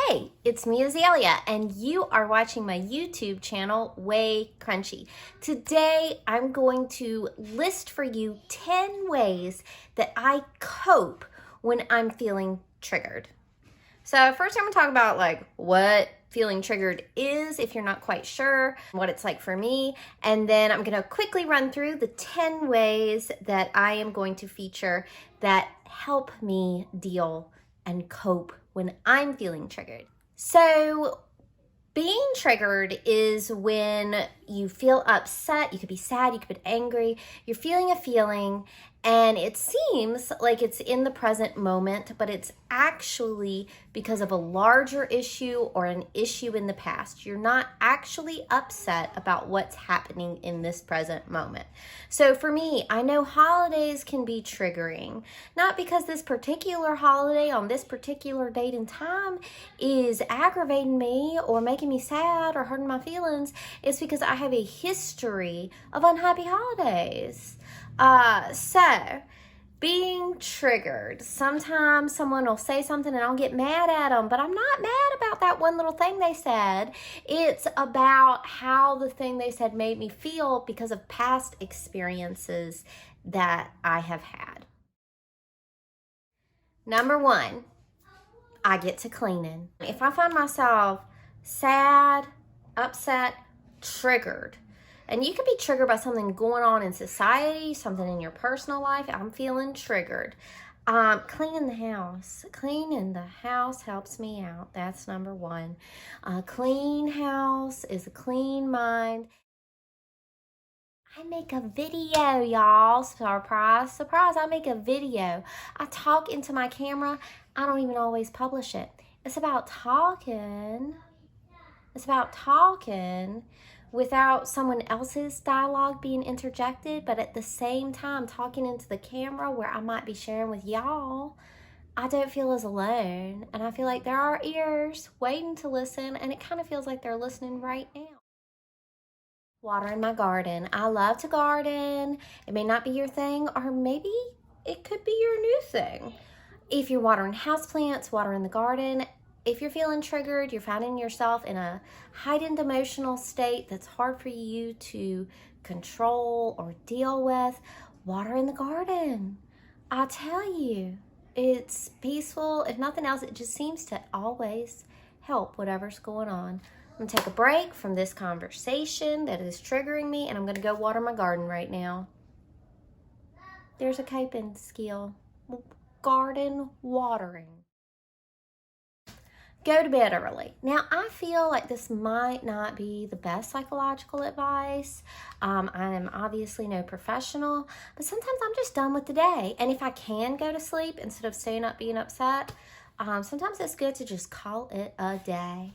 Hey, it's me, Azalea, and you are watching my YouTube channel, waycrunchy. Today, I'm going to list for you 10 ways that I cope when I'm feeling triggered. So first I'm gonna talk about what feeling triggered is if you're not quite sure what it's like for me. And then I'm gonna quickly run through the 10 ways that I am going to feature that help me deal and cope when I'm feeling triggered. So being triggered is when you feel upset. You could be sad, you could be angry, you're feeling a feeling, and it seems like it's in the present moment, but it's actually because of a larger issue or an issue in the past. You're not actually upset about what's happening in this present moment. So for me, I know holidays can be triggering, not because this particular holiday on this particular date and time is aggravating me or making me sad or hurting my feelings. It's because I have a history of unhappy holidays. So being triggered, sometimes someone will say something and I'll get mad at them, but I'm not mad about that one little thing they said. It's about how the thing they said made me feel because of past experiences that I have had. Number one, I get to cleaning. If I find myself sad, upset, triggered, and you can be triggered by something going on in society, something in your personal life. I'm feeling triggered. Cleaning the house. Cleaning the house helps me out. That's number one. A clean house is a clean mind. I make a video, y'all. Surprise, surprise. I make a video. I talk into my camera. I don't even always publish it. It's about talking. It's about talking without someone else's dialogue being interjected, but at the same time talking into the camera where I might be sharing with y'all. I don't feel as alone, and I feel like there are ears waiting to listen, and it kind of feels like they're listening right now. Watering my garden. I love to garden. It may not be your thing, or maybe it could be your new thing. If you're watering houseplants, watering the garden, if you're feeling triggered, you're finding yourself in a heightened emotional state that's hard for you to control or deal with, water in the garden. I tell you, it's peaceful. If nothing else, it just seems to always help whatever's going on. I'm gonna take a break from this conversation that is triggering me, and I'm gonna go water my garden right now. There's a coping skill. Garden watering. Go to bed early. Now, I feel like this might not be the best psychological advice. I am obviously no professional, but sometimes I'm just done with the day. And if I can go to sleep instead of staying up being upset, sometimes it's good to just call it a day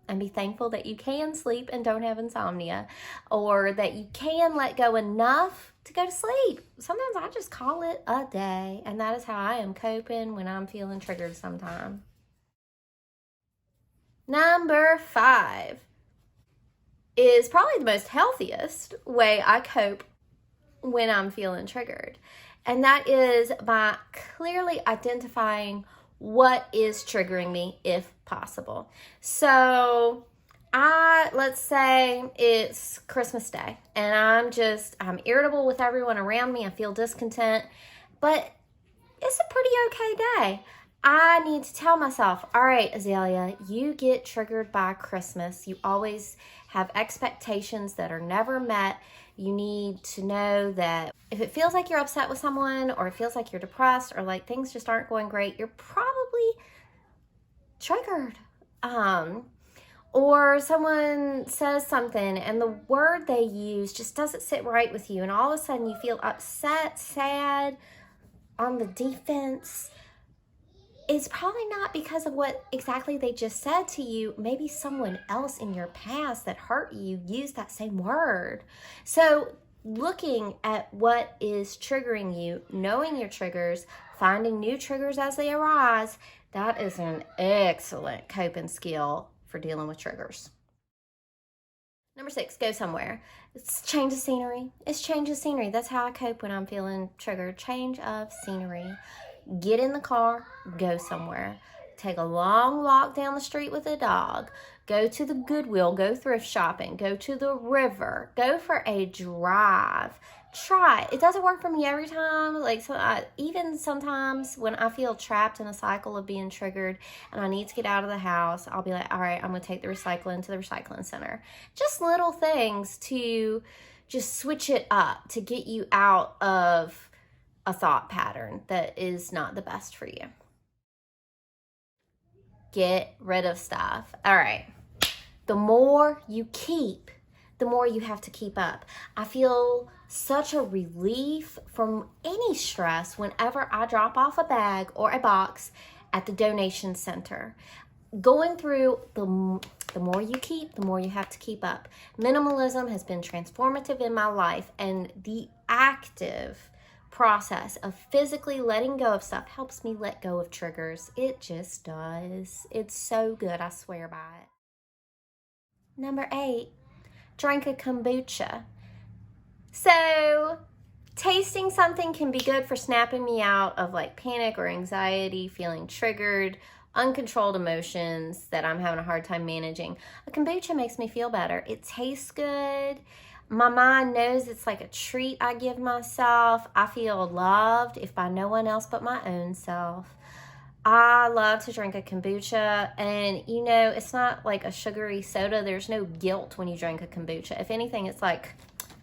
and be thankful that you can sleep and don't have insomnia, or that you can let go enough to go to sleep. Sometimes I just call it a day, and that is how I am coping when I'm feeling triggered sometimes. Number 5 is probably the most healthiest way I cope when I'm feeling triggered. And that is by clearly identifying what is triggering me if possible. So let's say it's Christmas Day and I'm irritable with everyone around me. I feel discontent, but it's a pretty okay day. I need to tell myself, all right, Azalea, you get triggered by Christmas. You always have expectations that are never met. You need to know that if it feels like you're upset with someone, or it feels like you're depressed, or like things just aren't going great, you're probably triggered. Or someone says something and the word they use just doesn't sit right with you, and all of a sudden you feel upset, sad, on the defense. It's probably not because of what exactly they just said to you. Maybe someone else in your past that hurt you used that same word. So looking at what is triggering you, knowing your triggers, finding new triggers as they arise, that is an excellent coping skill for dealing with triggers. Number 6, go somewhere. It's change of scenery. It's change of scenery. That's how I cope when I'm feeling triggered. Change of scenery. Get in the car, go somewhere. take a long walk down the street with a dog, go to the Goodwill, go thrift shopping, go to the river, go for a drive. Try it. It doesn't work for me every time. Like, so even sometimes when I feel trapped in a cycle of being triggered and I need to get out of the house, I'll be like, all right, I'm going to take the recycling to the recycling center. Just little things to just switch it up to get you out of a thought pattern that is not the best for you. Get rid of stuff. All right. The more you keep, the more you have to keep up. I feel such a relief from any stress whenever I drop off a bag or a box at the donation center. Going through the more you keep, the more you have to keep up. Minimalism has been transformative in my life, and the active process of physically letting go of stuff helps me let go of triggers. It just does. It's so good. I swear by it. Number 8, drink a kombucha. So tasting something can be good for snapping me out of like panic or anxiety, feeling triggered, uncontrolled emotions that I'm having a hard time managing. A kombucha makes me feel better. It tastes good. My mind knows it's like a treat I give myself. I feel loved, if by no one else but my own self. I love to drink a kombucha, and you know, it's not like a sugary soda. There's no guilt when you drink a kombucha. If anything, it's like,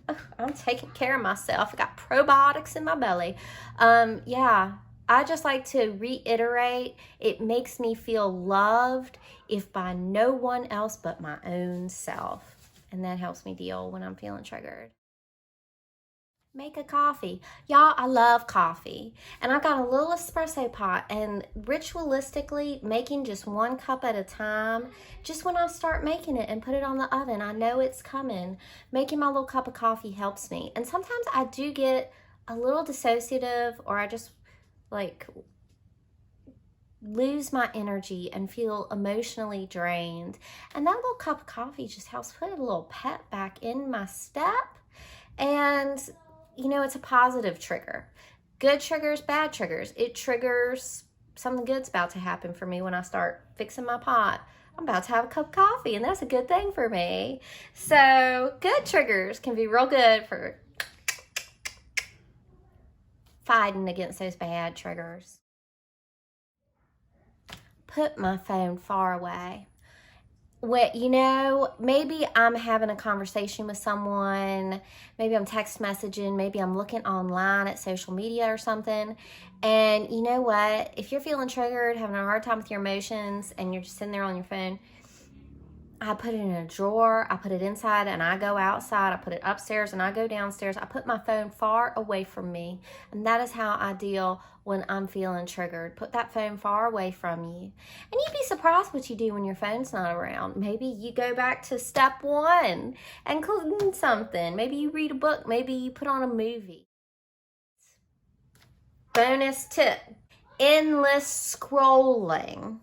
oh, I'm taking care of myself. I got probiotics in my belly. Yeah, I just like to reiterate, it makes me feel loved, if by no one else but my own self. And that helps me deal when I'm feeling triggered. Make a coffee. Y'all, I love coffee. And I've got a little espresso pot, and ritualistically making just 1 cup at a time, just when I start making it and put it on the oven, I know it's coming. Making my little cup of coffee helps me. And sometimes I do get a little dissociative, or I just like lose my energy and feel emotionally drained. And that little cup of coffee just helps put a little pep back in my step. And you know, it's a positive trigger. Good triggers, bad triggers. It triggers something good's about to happen for me when I start fixing my pot. I'm about to have a cup of coffee, and that's a good thing for me. So good triggers can be real good for fighting against those bad triggers. Put my phone far away. You know, maybe I'm having a conversation with someone, maybe I'm text messaging, maybe I'm looking online at social media or something, and you know what? If you're feeling triggered, having a hard time with your emotions, and you're just sitting there on your phone, I put it in a drawer, I put it inside, and I go outside, I put it upstairs, and I go downstairs. I put my phone far away from me, and that is how I deal when I'm feeling triggered. Put that phone far away from you. And you'd be surprised what you do when your phone's not around. Maybe you go back to step 1 and clean something. Maybe you read a book. Maybe you put on a movie. Bonus tip: endless scrolling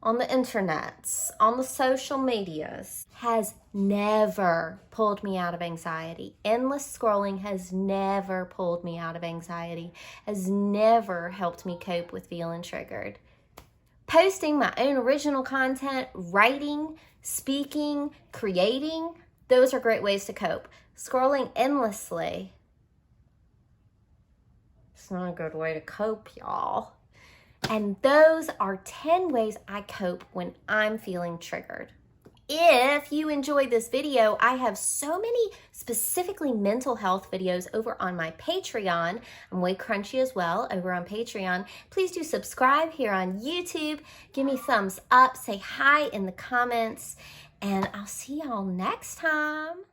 on the internets, on the social medias, has never pulled me out of anxiety. Endless scrolling has never pulled me out of anxiety, has never helped me cope with feeling triggered. Posting my own original content, writing, speaking, creating, those are great ways to cope. Scrolling endlessly, it's not a good way to cope, y'all. And those are 10 ways I cope when I'm feeling triggered. If you enjoyed this video, I have so many specifically mental health videos over on my Patreon. I'm waycrunchy as well over on Patreon. Please do subscribe here on YouTube. Give me thumbs up, say hi in the comments, and I'll see y'all next time.